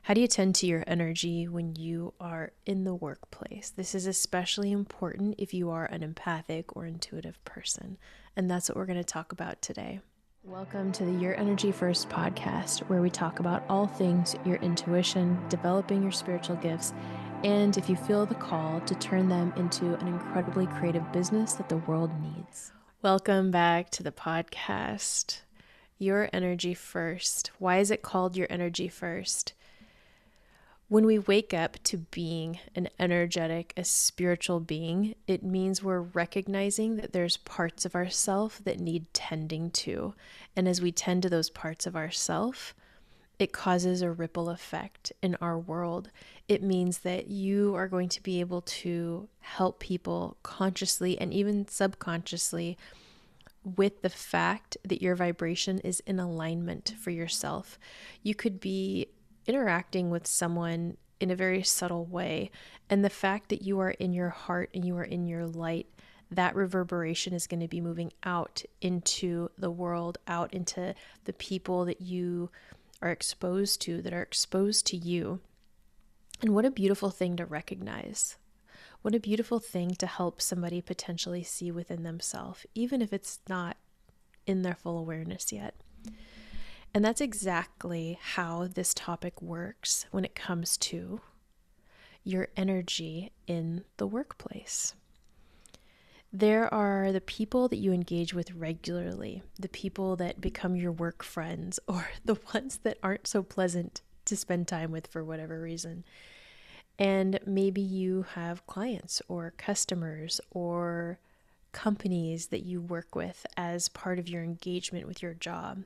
How do you tend to your energy when you are in the workplace? This is especially important if you are an empathic or intuitive person. And that's what we're going to talk about today. Welcome to the Your Energy First podcast, where we talk about all things your intuition, developing your spiritual gifts, and if you feel the call to turn them into an incredibly creative business that the world needs. Welcome back to the podcast, Your Energy First. Why is it called Your Energy First? When we wake up to being an energetic, a spiritual being, it means we're recognizing that there's parts of ourself that need tending to. And as we tend to those parts of ourself, it causes a ripple effect in our world. It means that you are going to be able to help people consciously and even subconsciously with the fact that your vibration is in alignment for yourself. You could be interacting with someone in a very subtle way, and the fact that you are in your heart and you are in your light, that reverberation is going to be moving out into the world, out into the people that you are exposed to, that are exposed to you. And what a beautiful thing to recognize. What a beautiful thing to help somebody potentially see within themselves, even if it's not in their full awareness yet. And that's exactly how this topic works when it comes to your energy in the workplace. There are the people that you engage with regularly, the people that become your work friends, or the ones that aren't so pleasant to spend time with for whatever reason. And maybe you have clients or customers or companies that you work with as part of your engagement with your job.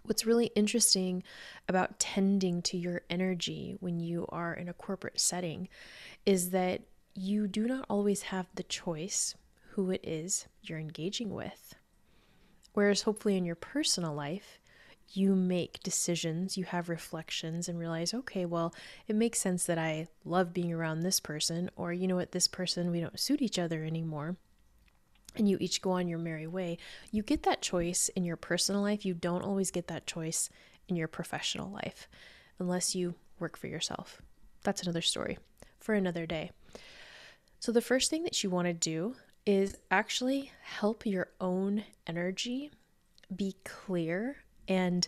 What's really interesting about tending to your energy when you are in a corporate setting is that you do not always have the choice who it is you're engaging with. Whereas hopefully in your personal life, you make decisions, you have reflections and realize, okay, well, it makes sense that I love being around this person, or you know what, this person, we don't suit each other anymore. And you each go on your merry way. You get that choice in your personal life. You don't always get that choice in your professional life unless you work for yourself. That's another story for another day. So the first thing that you want to do is actually help your own energy be clear, and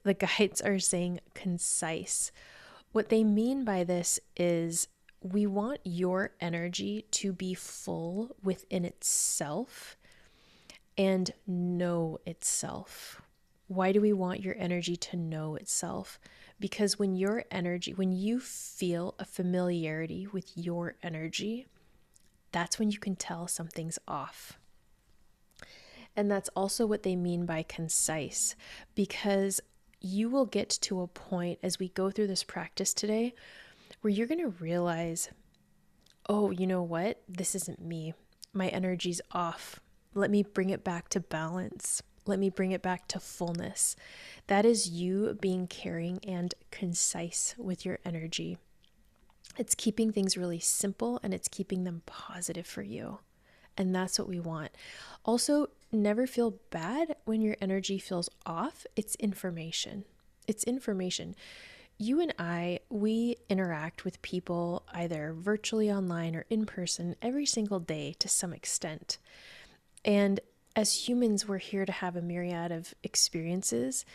the guides are saying concise. What they mean by this is we want your energy to be full within itself and know itself. Why do we want your energy to know itself? Because when you feel a familiarity with your energy, that's when you can tell something's off. And that's also what they mean by concise, because you will get to a point as we go through this practice today where you're going to realize, oh, you know what? This isn't me. My energy's off. Let me bring it back to balance. Let me bring it back to fullness. That is you being caring and concise with your energy. It's keeping things really simple and it's keeping them positive for you. And that's what we want. Also, never feel bad when your energy feels off. It's information. It's information. You and I, we interact with people either virtually, online, or in person every single day to some extent. And as humans, we're here to have a myriad of experiences.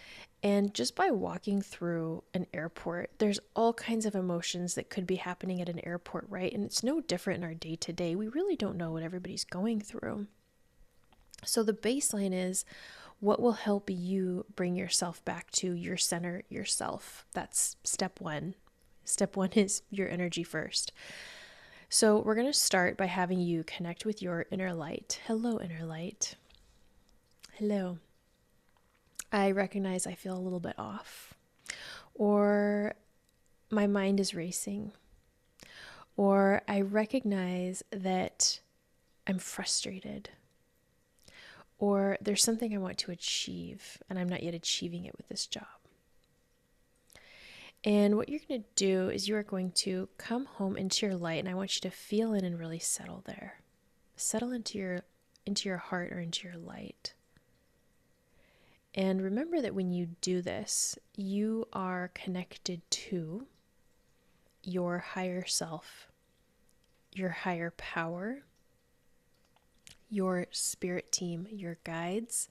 And just by walking through an airport, there's all kinds of emotions that could be happening at an airport, right? And it's no different in our day to day. We really don't know what everybody's going through. So the baseline is, what will help you bring yourself back to your center, yourself? That's step one. Step one is your energy first. So we're going to start by having you connect with your inner light. Hello, inner light. Hello. I recognize I feel a little bit off, or my mind is racing, or I recognize that I'm frustrated, or there's something I want to achieve and I'm not yet achieving it with this job. And what you're going to do is you are going to come home into your light, and I want you to feel in and really settle there. Settle into your heart or into your light. And remember that when you do this, you are connected to your higher self, your higher power, your spirit team, your guides,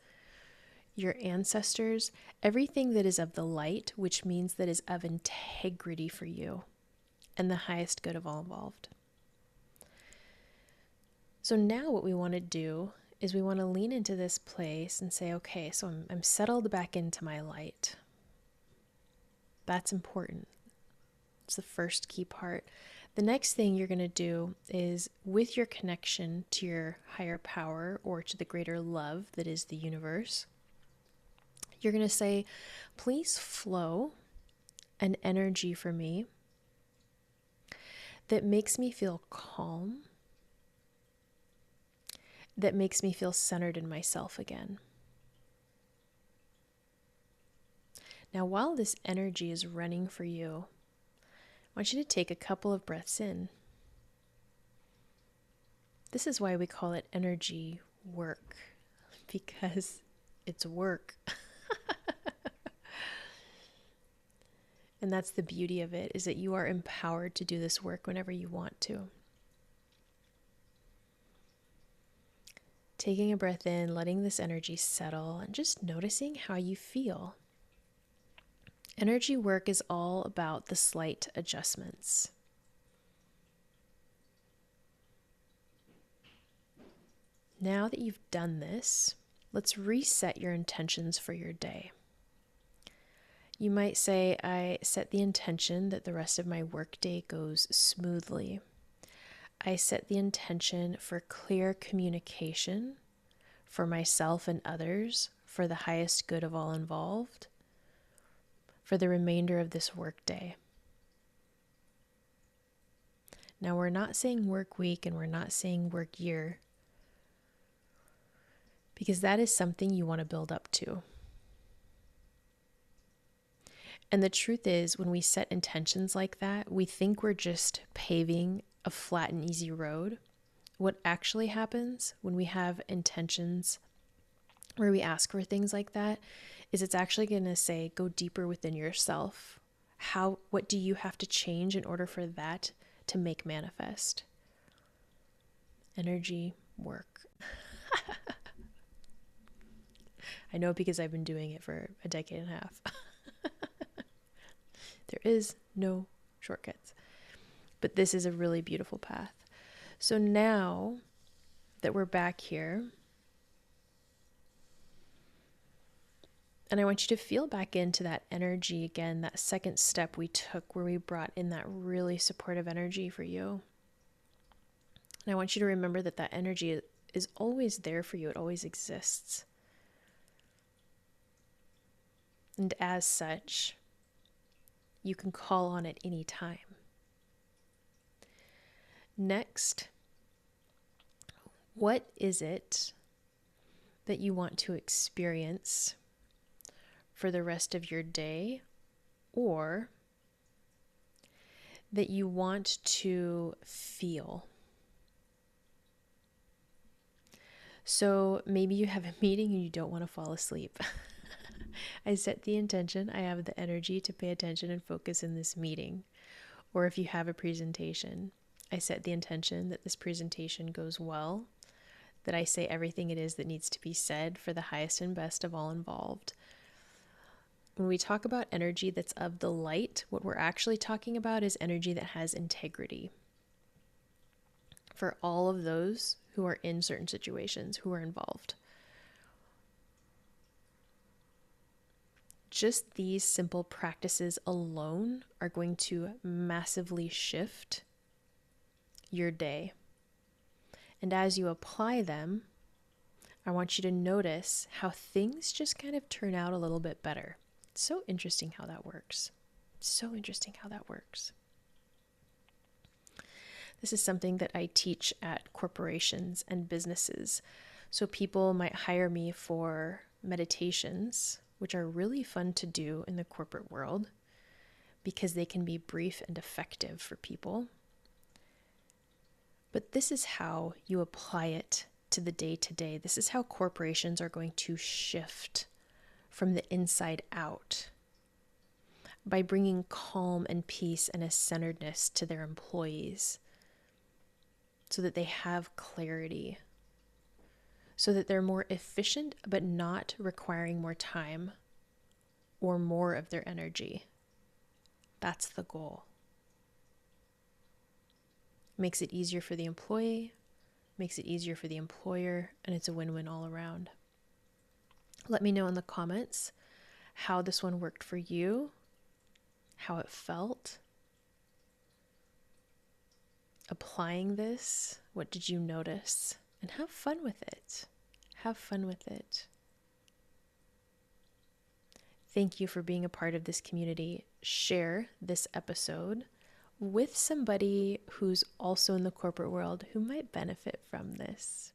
your ancestors, everything that is of the light, which means that is of integrity for you and the highest good of all involved. So now what we want to do is we want to lean into this place and say, okay, so I'm settled back into my light. That's important. It's the first key part. The next thing you're going to do is, with your connection to your higher power or to the greater love that is the universe, you're going to say, please flow an energy for me that makes me feel calm, that makes me feel centered in myself again. Now, while this energy is running for you, I want you to take a couple of breaths in. This is why we call it energy work, because it's work. And that's the beauty of it, is that you are empowered to do this work whenever you want to. Taking a breath in, letting this energy settle, and just noticing how you feel. Energy work is all about the slight adjustments. Now that you've done this, let's reset your intentions for your day. You might say, I set the intention that the rest of my workday goes smoothly. I set the intention for clear communication for myself and others, for the highest good of all involved, for the remainder of this workday. Now, we're not saying work week and we're not saying work year, because that is something you want to build up to. And the truth is, when we set intentions like that, we think we're just paving a flat and easy road. What actually happens when we have intentions where we ask for things like that is it's actually going to say, go deeper within yourself. What do you have to change in order for that to make manifest? Energy work. I know, because I've been doing it for a decade and a half. There is no shortcuts, but this is a really beautiful path. So now that we're back here, and I want you to feel back into that energy again, that second step we took where we brought in that really supportive energy for you. And I want you to remember that that energy is always there for you. It always exists. And as such, you can call on it any time. Next, what is it that you want to experience for the rest of your day, or that you want to feel? So maybe you have a meeting and you don't want to fall asleep. I set the intention, I have the energy to pay attention and focus in this meeting. Or if you have a presentation, I set the intention that this presentation goes well, that I say everything it is that needs to be said for the highest and best of all involved. When we talk about energy that's of the light, what we're actually talking about is energy that has integrity for all of those who are in certain situations, who are involved. Just these simple practices alone are going to massively shift your day. And as you apply them, I want you to notice how things just kind of turn out a little bit better. It's so interesting how that works. So interesting how that works. This is something that I teach at corporations and businesses. So people might hire me for meditations, which are really fun to do in the corporate world because they can be brief and effective for people. But this is how you apply it to the day-to-day. This is how corporations are going to shift from the inside out by bringing calm and peace and a centeredness to their employees so that they have clarity, so that they're more efficient but not requiring more time or more of their energy. That's the goal. Makes it easier for the employee, makes it easier for the employer, and it's a win-win all around. Let me know in the comments how this one worked for you, how it felt. Applying this, what did you notice? And have fun with it. Have fun with it. Thank you for being a part of this community. Share this episode with somebody who's also in the corporate world who might benefit from this.